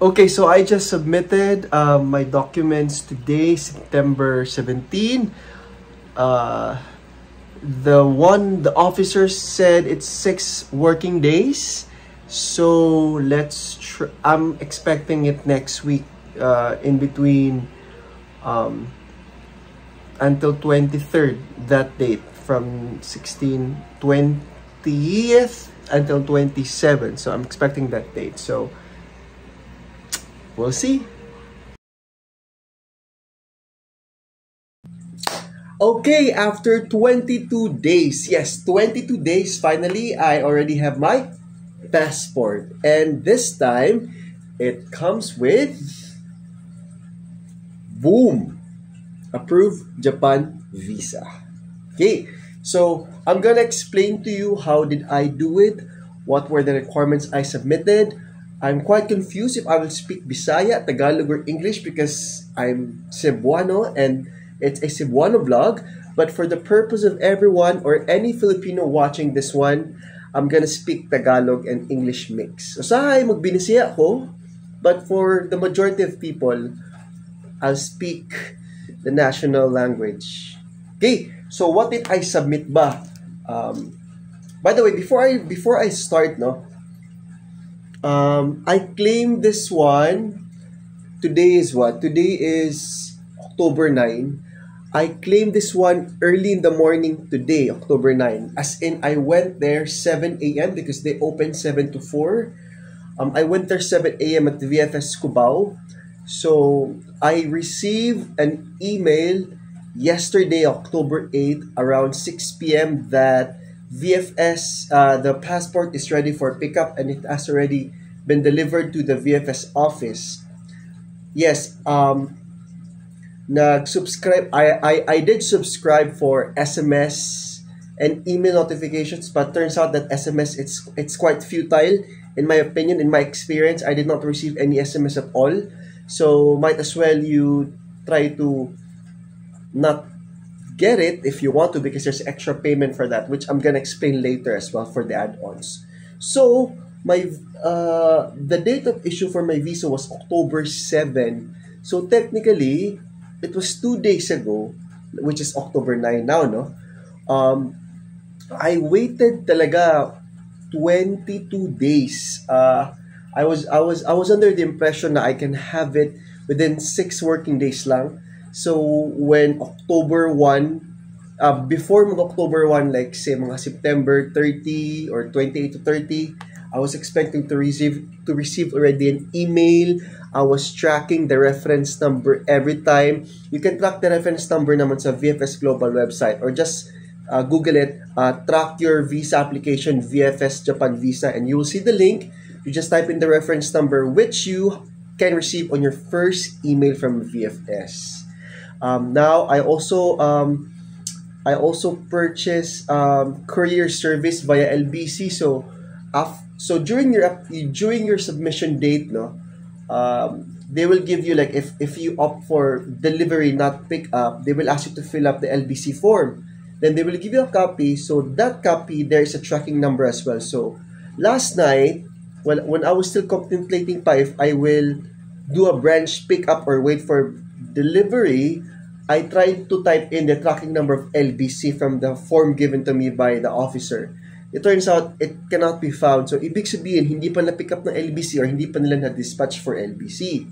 Okay, so I just submitted my documents today, September 17. The officer said it's 6 working days. So I'm expecting it next week, in between until 23rd, that date, from 20th until 27th. So I'm expecting that date. So we'll see. Okay, after 22 days, yes, 22 days, finally, I already have my passport. And this time, it comes with, boom, approved Japan visa. Okay, so I'm gonna explain to you how did I do it, what were the requirements I submitted. I'm quite confused if I will speak Bisaya, Tagalog, or English because I'm Cebuano and it's a Cebuano vlog. But for the purpose of everyone or any Filipino watching this one, I'm gonna speak Tagalog and English mix. So sahay magbinisaya ako, but for the majority of people, I'll speak the national language. Okay, so what did I submit ba? By the way, before I start, no, I claimed this one. Today is what? Today is October 9. I claimed this one early in the morning today, October 9. As in, I went there 7 a.m. because they open 7 to 4. I went there 7 a.m. at the VFS Cubao. So, I received an email yesterday, October 8, around 6 p.m. that VFS, the passport is ready for pickup and it has already been delivered to the VFS office. Yes, nag-subscribe, I did subscribe for SMS and email notifications, but turns out that SMS, it's quite futile in my opinion, in my experience. I did not receive any SMS at all. So might as well you try to not get it if you want to, because there's extra payment for that, which I'm gonna explain later as well for the add-ons. So my the date of issue for my visa was October 7. So technically, it was 2 days ago, which is October 9 now, no? I waited talaga 22 days. I was under the impression that I can have it within 6 working days lang. So when October 1, before October 1, like say mga September 30 or 28 to 30, I was expecting to receive already an email. I was tracking the reference number every time. You can track the reference number naman sa VFS Global website or just Google it, track your visa application, VFS Japan Visa, and you will see the link. You just type in the reference number which you can receive on your first email from VFS. Now, I also purchased courier service via LBC. So during your submission date, no, they will give you, like, if you opt for delivery not pick up, they will ask you to fill up the LBC form. Then they will give you a copy. So that copy, there is a tracking number as well. So last night, when I was still contemplating pa if I will do a branch pickup or wait for delivery, I tried to type in the tracking number of LBC from the form given to me by the officer. It turns out it cannot be found. So ibig sabihin, hindi pa na-pick up ng LBC or hindi pa nila na-dispatch for LBC.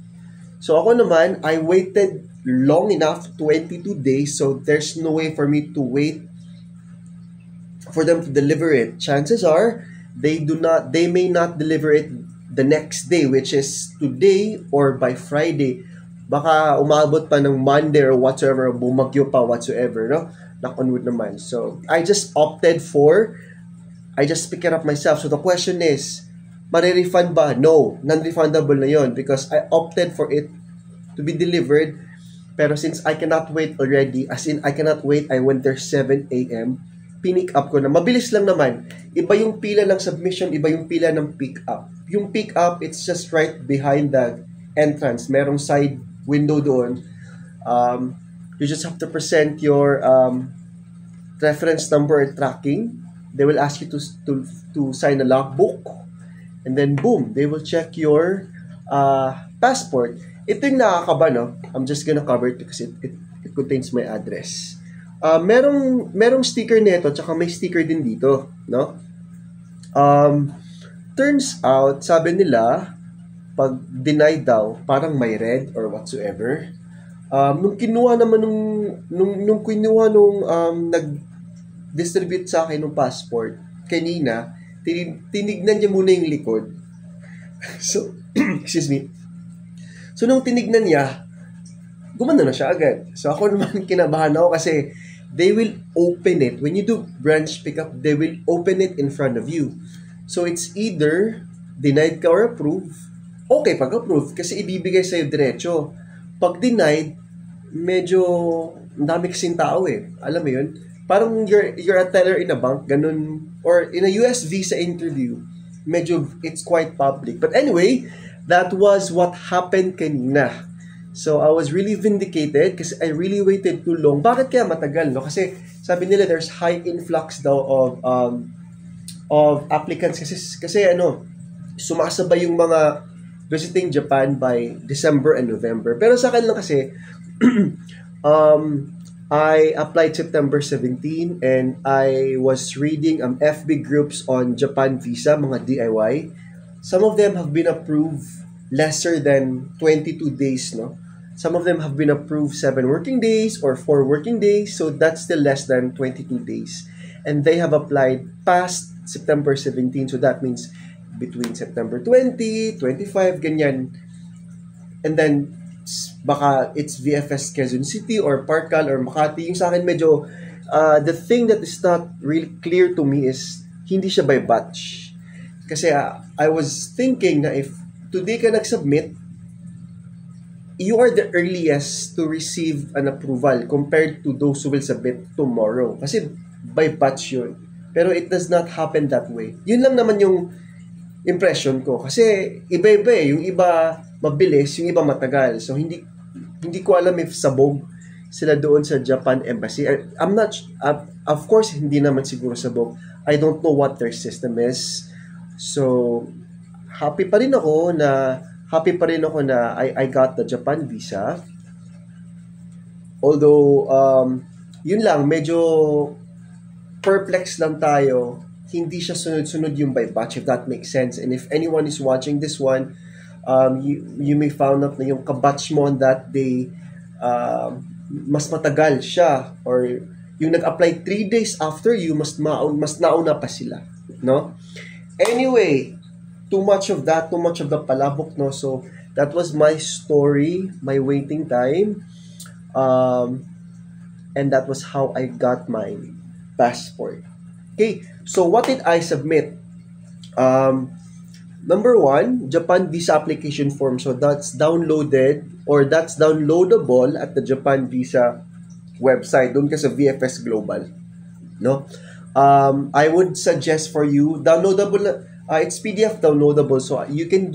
So ako naman, I waited long enough, 22 days, so there's no way for me to wait for them to deliver it. Chances are, they may not deliver it the next day, which is today or by Friday. Baka umabot pa ng Monday or whatsoever, bumagyo pa whatsoever, no? Knock on wood naman. So, I just pick it up myself. So, the question is, mare-refund ba? No, non-refundable na yon because I opted for it to be delivered. Pero since I cannot wait already, as in I cannot wait, I went there 7 a.m. pinick up ko na mabilis lang naman. Iba yung pila ng submission, iba yung pila ng pick up. Yung pick up, it's just right behind the entrance. Merong side window doon. You just have to present your reference number or tracking. They will ask you to sign a logbook. And then boom, they will check your passport. Ito yung nakakaba, no? I'm just gonna cover it because it contains my address. Merong sticker nito, tsaka may sticker din dito, no? Turns out, sabi nila, pag denied daw, parang may red or whatsoever. Nung kinuha naman nung nag-distribute sa akin ng passport, kanina, tinignan niya muna yung likod. So, excuse me. So, nung tinignan niya, gumana na siya agad. So, ako naman kinabahan ako kasi they will open it. When you do branch pickup, they will open it in front of you. So, it's either denied ka or approved. Okay, pag approved, kasi ibibigay sa'yo diretso. Pag denied, medyo dami kasing tao eh. Alam mo yun? Parang you're a teller in a bank, ganun. Or in a US visa interview, medyo it's quite public. But anyway, that was what happened kanina. So, I was really vindicated kasi I really waited too long. Bakit kaya matagal, no? Kasi sabi nila there's high influx daw of applicants kasi sumasabay yung mga visiting Japan by December and November. Pero sa akin lang kasi I applied September 17 and I was reading FB groups on Japan visa, mga DIY. Some of them have been approved lesser than 22 days, no? Some of them have been approved 7 working days or 4 working days, so that's still less than 22 days. And they have applied past September 17, so that means between September 20, 25, ganyan. And then, baka it's VFS Quezon City or Parkal or Makati. Yung sa akin medyo, the thing that is not really clear to me is, hindi siya by batch. Kasi I was thinking na if today ka nag-submit, you are the earliest to receive an approval compared to those who will submit tomorrow. Kasi by batch yun. Pero it does not happen that way. Yun lang naman yung impression ko. Kasi iba-iba eh. Yung iba mabilis, yung iba matagal. So hindi ko alam if sabog sila doon sa Japan Embassy. I'm not, of course, hindi naman siguro sabog. I don't know what their system is. So, happy pa rin ako na I got the Japan visa. Although, yun lang, medyo perplex lang tayo. Hindi siya sunod-sunod yung by batch, if that makes sense. And if anyone is watching this one, you may found out na yung kabatch mo on that day, mas matagal siya. Or yung nag-apply 3 days after you, mas nauna pa sila. No? Anyway, too much of the palabok, no? So, that was my story, my waiting time. And that was how I got my passport. Okay, so what did I submit? Number 1, Japan visa application form. So that's downloadable at the Japan visa website. Doon ka sa VFS Global, no? I would suggest for you downloadable. It's PDF downloadable, so you can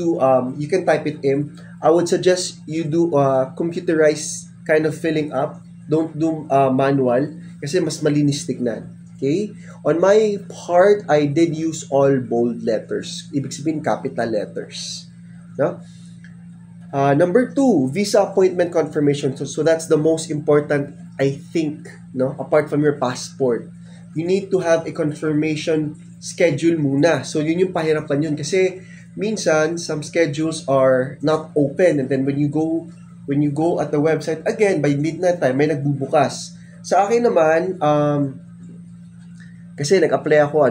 type it in. I would suggest you do computerized kind of filling up. Don't do manual kasi mas malinis tignan. Okay? On my part, I did use all bold letters. Ibig sabihin, capital letters. No? Number 2, visa appointment confirmation. So that's the most important, I think, no? Apart from your passport. You need to have a confirmation schedule muna. So yun yung pahirapan yun. Kasi minsan, some schedules are not open. And then when you go at the website, again, by midnight time, may nagbubukas. Sa akin naman, kasi nag-apply ako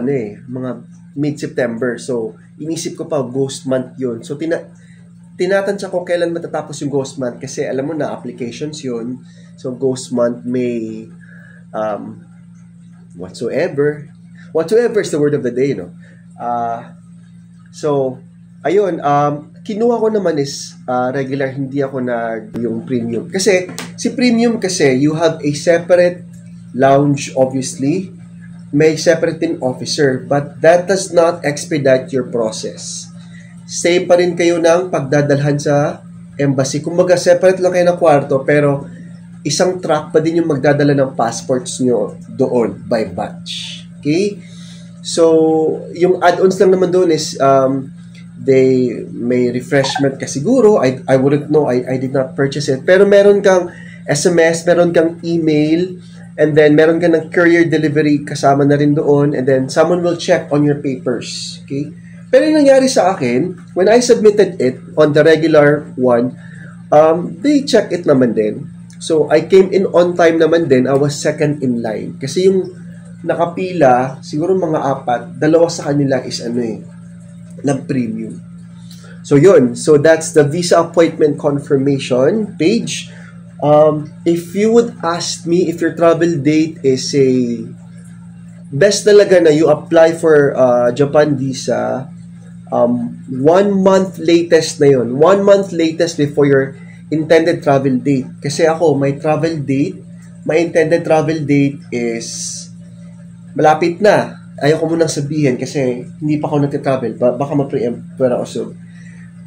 mga mid-September. So, inisip ko pa ghost month yun. So, tinatansya ko kailan matatapos yung ghost month kasi alam mo na applications yun. So, ghost month may whatsoever is the word of the day, no? So, ayun, kinuha ko naman is regular, hindi ako yung premium. Kasi, si premium kasi, you have a separate lounge, obviously. may separate din officer, but that does not expedite your process. Same pa rin kayo ng pagdadalhan sa embassy. Kumbaga, separate lang kayo ng kwarto, pero isang truck pa din yung magdadala ng passports nyo doon by batch. Okay? So, yung add-ons lang naman doon is they may refreshment ka siguro. I wouldn't know. I did not purchase it. Pero meron kang SMS, meron kang email, and then meron kang ng courier delivery kasama na rin doon, and then someone will check on your papers. Okay? Pero yung nangyari sa akin, when I submitted it on the regular one, they check it naman din. So, I came in on time naman din. I was second in line. Kasi yung nakapila, siguro mga 4, 2 sa kanila is nag-premium. So, yun. So, that's the visa appointment confirmation page. If you would ask me if your travel date is best talaga na you apply for Japan visa 1 month latest na yun. 1 month latest before your intended travel date. Kasi ako, my intended travel date is malapit na. Ayoko munang sabihin kasi hindi pa ako nagtitravel. Baka ma-preempt para also.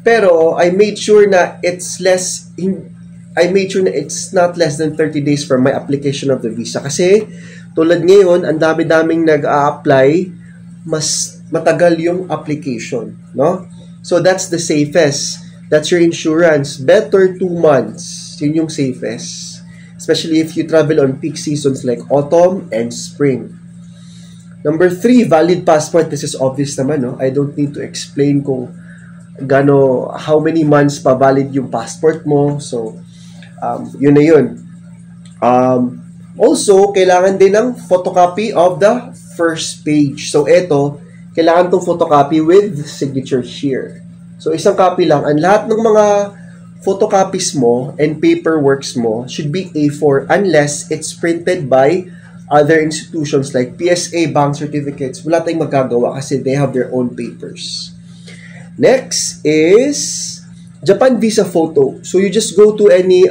Pero I made sure na it's not less than 30 days from my application of the visa. Kasi tulad ngayon, ang dami-daming nag-a-apply, mas matagal yung application, no? So that's the safest. That's your insurance. Better 2 months. Yun yung safest. Especially if you travel on peak seasons like autumn and spring. Number 3, valid passport. This is obvious naman, no? I don't need to explain kung how many months pa valid yung passport mo. So, yun na yun. Also, kailangan din ng photocopy of the first page. So, eto, kailangan tong photocopy with signature here. So, isang copy lang. Ang lahat ng mga photocopies mo and paperworks mo should be A4 unless it's printed by other institutions like PSA, bank certificates. Wala tayong magagawa kasi they have their own papers. Next is Japan visa photo. So, you just go to any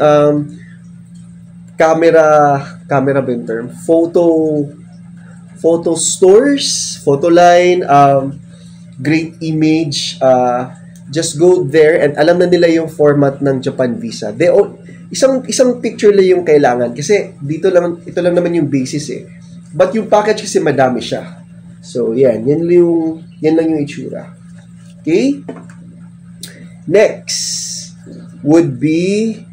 camera ba yung term? Photo stores, photo line, great image, just go there and alam na nila yung format ng Japan visa. Isang picture lang yung kailangan kasi ito lang naman yung basis eh. But yung package kasi madami siya. So, yan lang yung itsura. Okay? Next would be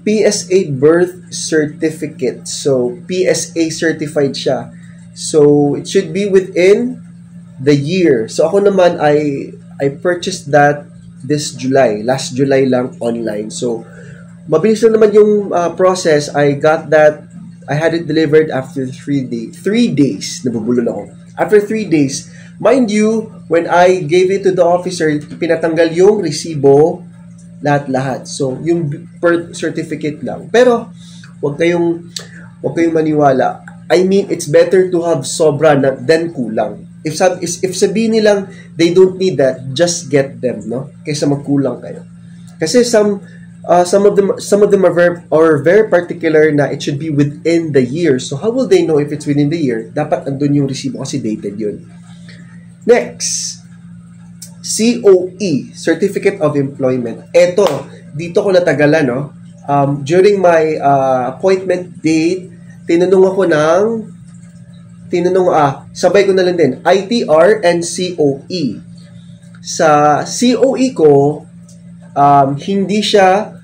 PSA birth certificate. So, PSA certified siya. So, it should be within the year. So, ako naman, I purchased that this July. Last July lang online. So, mabilis lang naman yung process. I had it delivered after 3 days. 3 days. Nabubulol ako. After 3 days. Mind you, when I gave it to the officer, pinatanggal yung resibo, lahat-lahat. So, yung birth certificate lang. Pero, wag kayong maniwala. I mean, it's better to have sobra than kulang. If sabihin nilang they don't need that, just get them, no? Kaysa magkulang kayo. Kasi some of them are very particular na it should be within the year. So how will they know if it's within the year? Dapat andun yung resibo kasi dated yun. Next, COE, Certificate of Employment. Dito ko natagalan, no? During my appointment date, sabay ko na lang din, ITR and COE. Sa COE ko, hindi siya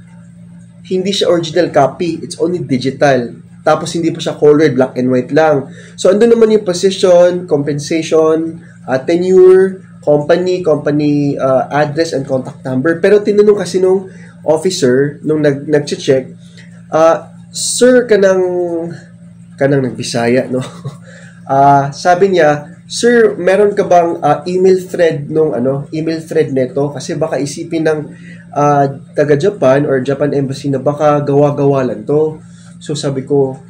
original copy. It's only digital. Tapos hindi pa siya colored, black and white lang. So, andun naman yung position, compensation, tenure, company address and contact number. Pero tinanong kasi nung officer, nung nag-check, sir, kanang nagbisaya, no? Sabi niya, sir, meron ka bang email thread neto? Kasi baka isipin ng taga-Japan or Japan Embassy na baka gawa-gawa lang to. So sabi ko,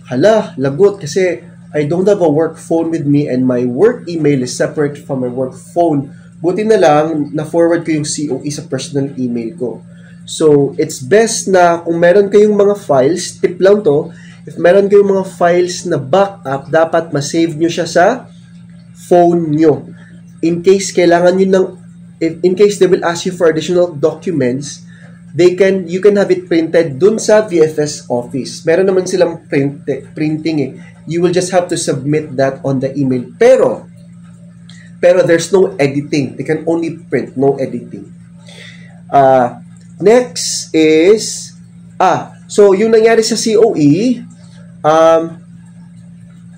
hala, lagot kasi I don't have a work phone with me and my work email is separate from my work phone. Buti na lang, na-forward ko yung COE sa personal email ko. So, it's best na kung meron kayong mga files, tip lang to, if meron kayong mga files na backup, dapat ma-save nyo siya sa phone nyo. In case kailangan nyo ng, in case they will ask you for additional documents, you can have it printed dun sa VFS office. Meron naman silang printing eh. You will just have to submit that on the email. Pero there's no editing. They can only print, no editing. Next is, so yung nangyari sa COE,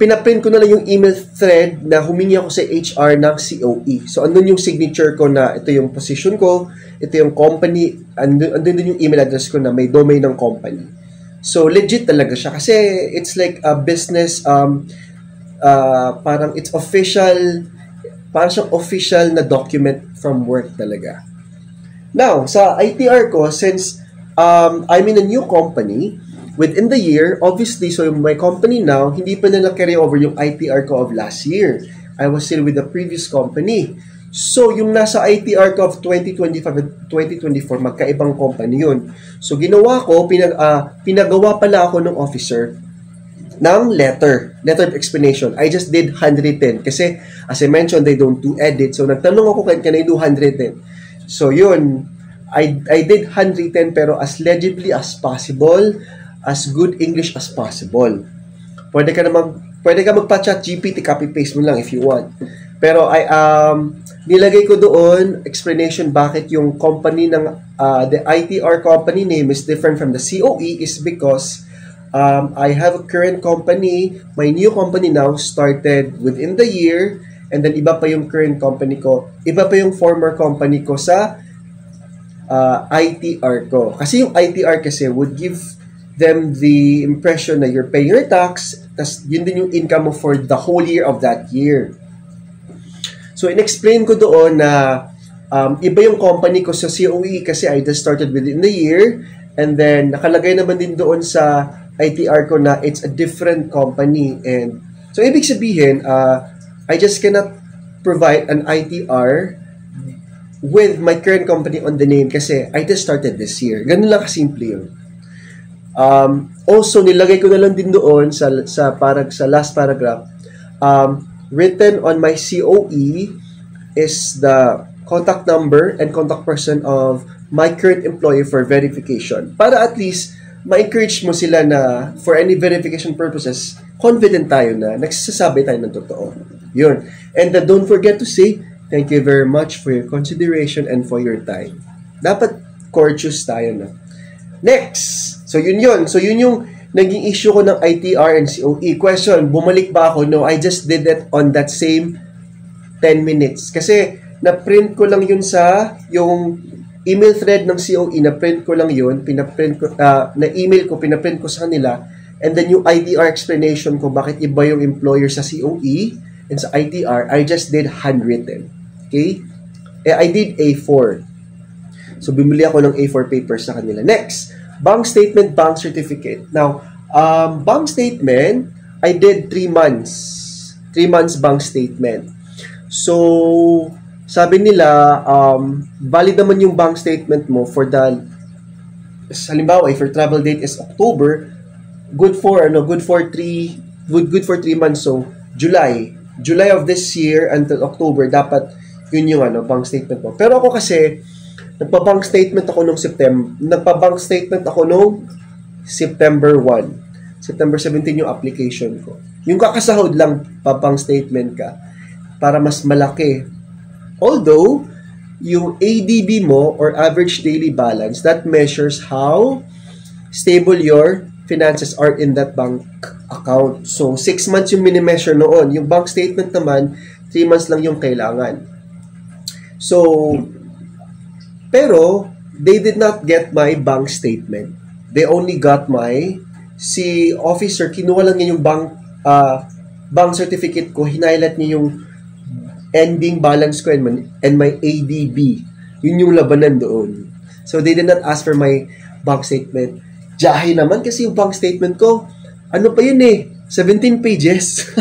pinaprint ko na lang yung email thread na humingi ako sa HR ng COE. So, andun yung signature ko na ito yung position ko, ito yung company, andun din yung email address ko na may domain ng company. So, legit talaga siya kasi it's like a business, parang it's official, parang siyang official na document from work talaga. Now, sa ITR ko, since I'm in a new company, within the year, obviously, so my company now, hindi pa nila carry over yung ITR ko of last year. I was still with the previous company. So, yung nasa ITR ko of 2025 and 2024, magkaibang company yun. So, ginawa ko, pinagawa pala ako ng officer ng letter of explanation. I just did 110 kasi, as I mentioned, they don't do edit. So, nagtanong ako, can I do 110? So, yun, I did 110 pero as legibly as possible, as good English as possible. Pwede ka magpa-chat GPT, copy-paste mo lang if you want. Pero nilagay ko doon explanation bakit yung company ng the ITR company name is different from the COE is because I have a current company, my new company now started within the year, and then iba pa yung current company ko, iba pa yung former company ko sa ITR ko. Kasi yung ITR kasi would give them the impression na you're paying your tax, tas yun din yung income mo for the whole year of that year. So, in-explain ko doon na iba yung company ko sa COE kasi I just started within the year, and then nakalagay naman din doon sa ITR ko na it's a different company. And so, ibig sabihin, I just cannot provide an ITR with my current company on the name kasi I just started this year. Ganun lang kasimple yun. Also, nilagay ko na lang din doon sa last paragraph, written on my COE is the contact number and contact person of my current employer for verification. Para at least, ma-encourage mo sila na for any verification purposes, confident tayo na nagsasabi tayo ng totoo. Yun. And don't forget to say, thank you very much for your consideration and for your time. Dapat courteous tayo na. Next! So, yun. So, yun yung naging issue ko ng ITR and COE. Question, bumalik ba ako? No, I just did it on that same 10 minutes. Kasi, na-print ko lang yun sa yung email thread ng COE, na-print ko lang yun, na-email ko, pinaprint ko sa kanila, and then yung ITR explanation ko, bakit iba yung employer sa COE and sa ITR, I just did handwritten. Okay? I did A4. So, bumili ako ng A4 papers sa kanila. Next! Bank statement, bank certificate. Now, bank statement, I did 3 months. 3 months bank statement. So, sabi nila, valid naman yung bank statement mo for the, halimbawa, if your travel date is October, good for 3 months. So, July of this year until October, dapat yun yung bank statement mo. Pero ako kasi, nagpa-bank statement ako nung September 1. September 17 yung application ko. Yung kakasahod lang pa-bank statement ka para mas malaki. Although, yung ADB mo or average daily balance, that measures how stable your finances are in that bank account. So, 6 months yung mini-measure noon. Yung bank statement naman, 3 months lang yung kailangan. So, pero, they did not get my bank statement. They only got si officer, kinuha lang niya yung bank certificate ko, hinighlight niya yung ending balance ko and my ADB. Yun yung labanan doon. So, they did not ask for my bank statement. Jahe naman kasi yung bank statement ko, 17 pages.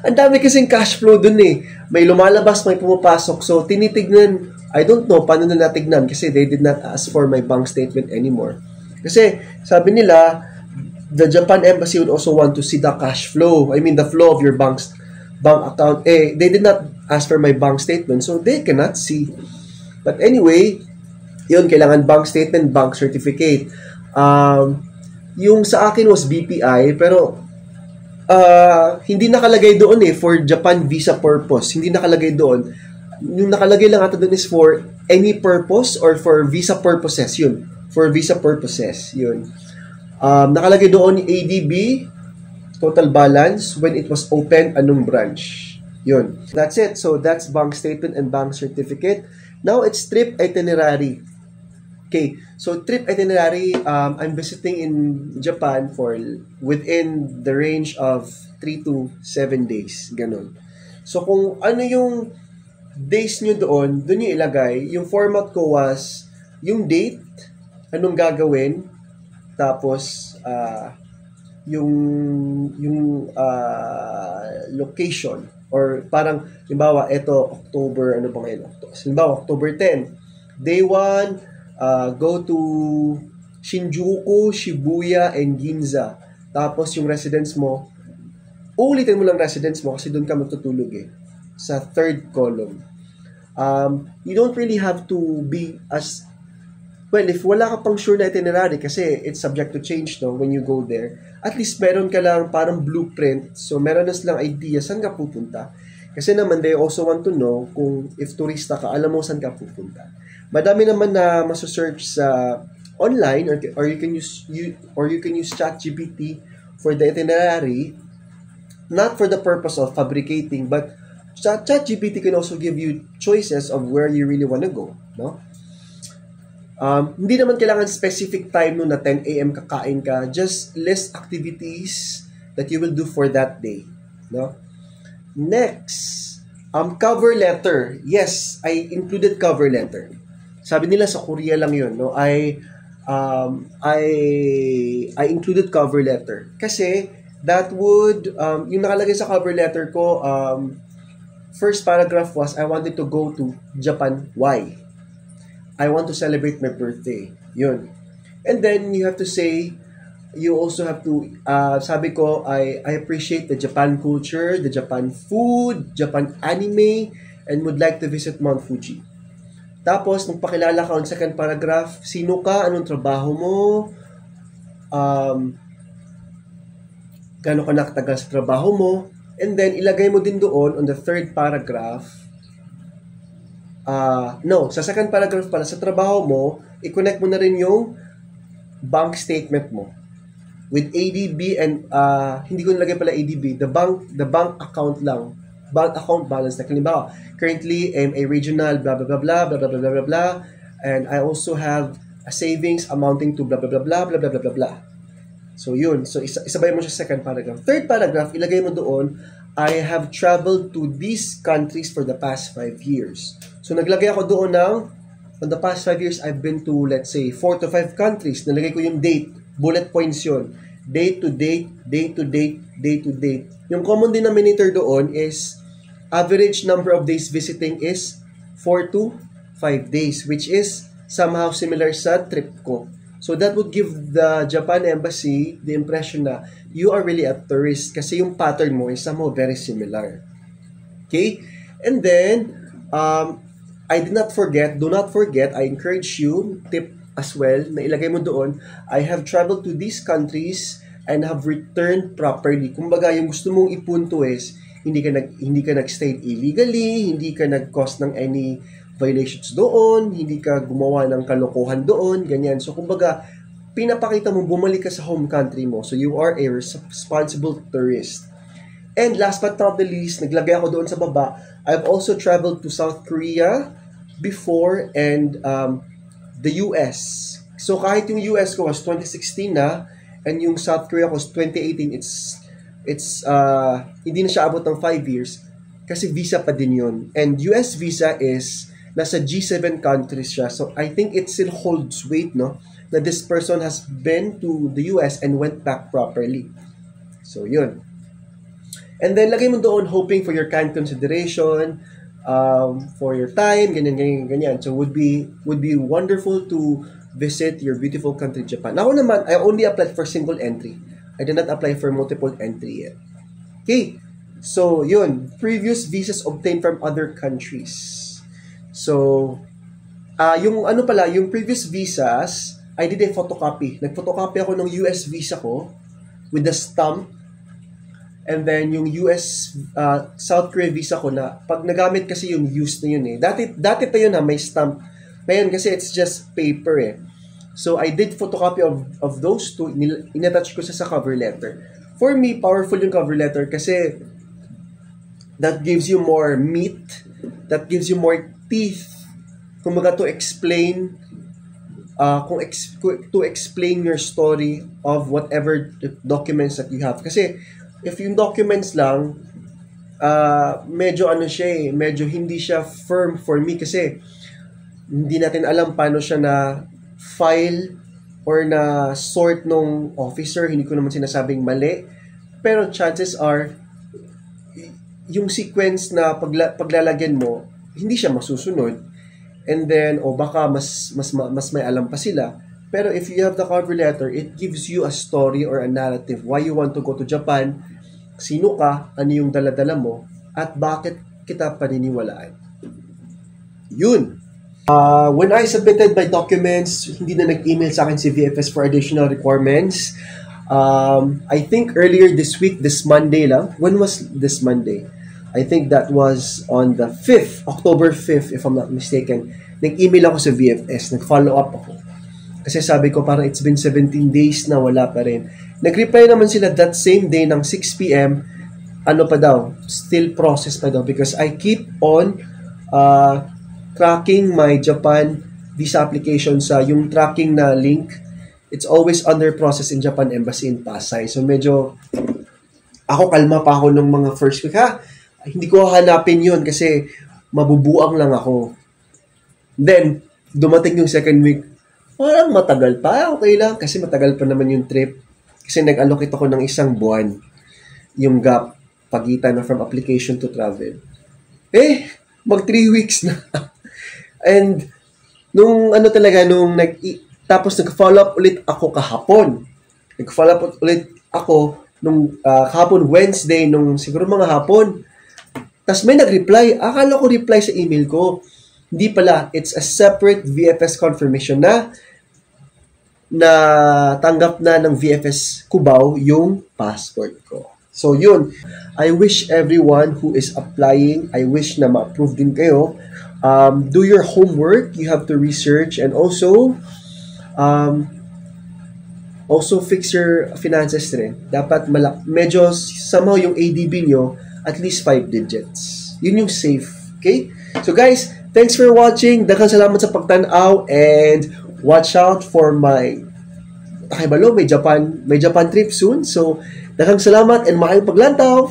Ang dami kasing cash flow dun eh. May lumalabas, may pumapasok. So, tinitignan, I don't know paano na natignan kasi they did not ask for my bank statement anymore. Kasi, sabi nila, the Japan embassy would also want to see the cash flow. I mean, the flow of your bank account. They did not ask for my bank statement, so they cannot see. But anyway, yun, kailangan bank statement, bank certificate. Yung sa akin was BPI, pero hindi nakalagay doon for Japan visa purpose. Hindi nakalagay doon. Yung nakalagay lang ata doon is for any purpose or for visa purposes. Yun. For visa purposes. Yun. Nakalagay doon ADB, total balance, when it was open, anong branch. Yun. That's it. So that's bank statement and bank certificate. Now it's trip itinerary. Okay, so trip itinerary, I'm visiting in Japan for within the range of 3 to 7 days, ganun. So kung ano yung days nyo doon nyo ilagay. Yung format ko was yung date, anong gagawin, tapos yung location, or parang, halimbawa, ito, October, ano ba ngayon? Halimbawa, October 10, day 1, go to Shinjuku, Shibuya, and Ginza. Tapos yung residence mo, uulitin mo lang residence mo kasi doon ka magtutulog sa third column. You don't really have to be as well, if wala ka pang sure na itinerary kasi it's subject to change when you go there, at least meron ka lang parang blueprint, so meron na silang idea saan ka pupunta. Kasi naman they also want to know kung if turista ka, alam mo saan ka pupunta. Madami naman na maso-search sa online, or you can use ChatGPT for the itinerary, not for the purpose of fabricating, but ChatGPT can also give you choices of where you really want to go, no? Hindi naman kailangan specific time na 10 a.m. kakain ka. Just list activities that you will do for that day, no? Next, cover letter. Yes, I included cover letter. Sabi nila sa Korea lang yun, no? I included cover letter. Kasi, that would, yung nakalagay sa cover letter ko, first paragraph was, I wanted to go to Japan. Why? I want to celebrate my birthday. Yun. And then, you have to say, you also have to, sabi ko, I appreciate the Japan culture, the Japan food, Japan anime, and would like to visit Mount Fuji. Tapos, nung pakilala ka on second paragraph, sino ka, anong trabaho mo, gano'n ka nakatagal sa trabaho mo, and then, ilagay mo din doon on the third paragraph, sa second paragraph pala, sa trabaho mo, i-connect mo na rin yung bank statement mo with ADB and, hindi ko nilagay pala ADB, the bank account lang, bank account balance. Like, halimbawa, currently, I'm a regional blah, blah, blah, blah, blah, blah, blah, blah, blah, and I also have a savings amounting to blah, blah, blah, blah, blah, blah, blah, blah, blah. So, yun. So, isabay mo siya sa second paragraph. Third paragraph, ilagay mo doon, I have traveled to these countries for the past 5 years. So, naglagay ako doon ng, on the past 5 years, I've been to, let's say, 4 to 5 countries. Nalagay ko yung date. Bullet points yun. Date to date, date to date, date to date. Yung common denominator doon is average number of days visiting is 4 to 5 days, which is somehow similar sa trip ko. So that would give the Japan Embassy the impression na you are really a tourist kasi yung pattern mo is somehow very similar. Okay? And then, do not forget, I encourage you, tip as well, na ilagay mo doon, I have traveled to these countries and have returned properly. Kumbaga, yung gusto mong ipunto is, hindi ka nag-stay illegally, hindi ka nag-cause ng any violations doon, hindi ka gumawa ng kalokohan doon, ganyan. So, kumbaga, pinapakita mo, bumalik ka sa home country mo. So, you are a responsible tourist. And last but not the least, naglagay ako doon sa baba, I've also traveled to South Korea before and the US. So, kahit yung US ko was 2016 na, and yung South Korea ko was 2018, it's hindi na siya abot ng 5 years kasi visa pa din yun. And US visa is nasa G7 countries siya. So, I think it still holds weight, no? Na this person has been to the US and went back properly. So, yun. And then, lagay mo doon, hoping for your kind consideration, for your time, ganyan. So, would be wonderful to visit your beautiful country, Japan. Ako naman, I only applied for single entry. I did not apply for multiple entry yet. Okay, so yun, previous visas obtained from other countries. So, yung ano pala, yung previous visas, I did a photocopy. Nag-photocopy ako ng US visa ko with the stamp. And then yung US, South Korea visa ko na, pag nagamit kasi yung used na yun eh. Dati pa yun may stamp. Ngayon kasi it's just paper eh. So I did photocopy of those two, inattach ko sa cover letter. For me, powerful yung cover letter kasi that gives you more meat, that gives you more teeth, kumbaga to explain to explain your story of whatever documents that you have. Kasi if yung documents lang, medyo ano siya medyo hindi siya firm for me kasi hindi natin alam paano siya na file or na sort nung officer. Hindi ko naman sinasabing mali. Pero chances are, yung sequence na paglalagyan mo, hindi siya masusunod. And then, baka mas may alam pa sila. Pero if you have the cover letter, it gives you a story or a narrative why you want to go to Japan, sino ka, ano yung dala-dala mo, at bakit kita paniniwalaan. Yun. When I submitted my documents, hindi na nag-email sa akin si VFS for additional requirements. I think earlier this week, this Monday lang. When was this Monday? I think that was on the 5th, October 5th, if I'm not mistaken. Nag-email ako sa VFS, nag-follow up ako. Kasi sabi ko parang it's been 17 days na wala pa rin. Nag-reply naman sila that same day ng 6 p.m. Ano pa daw? Still process pa daw because I keep on tracking my Japan visa application sa yung tracking na link. It's always under process in Japan Embassy in Pasay. So medyo ako kalma pa ako nung mga first week. Hindi ko hanapin yun kasi mabubuang lang ako. Then, dumating yung second week. Parang matagal pa. Okay lang kasi matagal pa naman yung trip. Kasi nag-allocate ako ng 1 buwan yung gap pagitan na from application to travel. Mag 3 weeks na. And, nung tapos nag-follow up ulit ako kahapon. Nag-follow up ulit ako nung kahapon Wednesday, nung siguro mga hapon. Tapos may nag-reply. Akala ko reply sa email ko. Hindi pala. It's a separate VFS confirmation na tanggap na ng VFS Cubao yung passport ko. So, yun. I wish everyone who is applying, I wish na ma-approve din kayo. Do your homework. You have to research and also fix your finances rin. Dapat medyo somehow yung ADB nyo at least 5 digits. Yun yung safe. Okay? So guys, thanks for watching. Daghang salamat sa pagtanaw and watch out for my may Japan trip soon. So, daghang salamat and maayong paglantaw.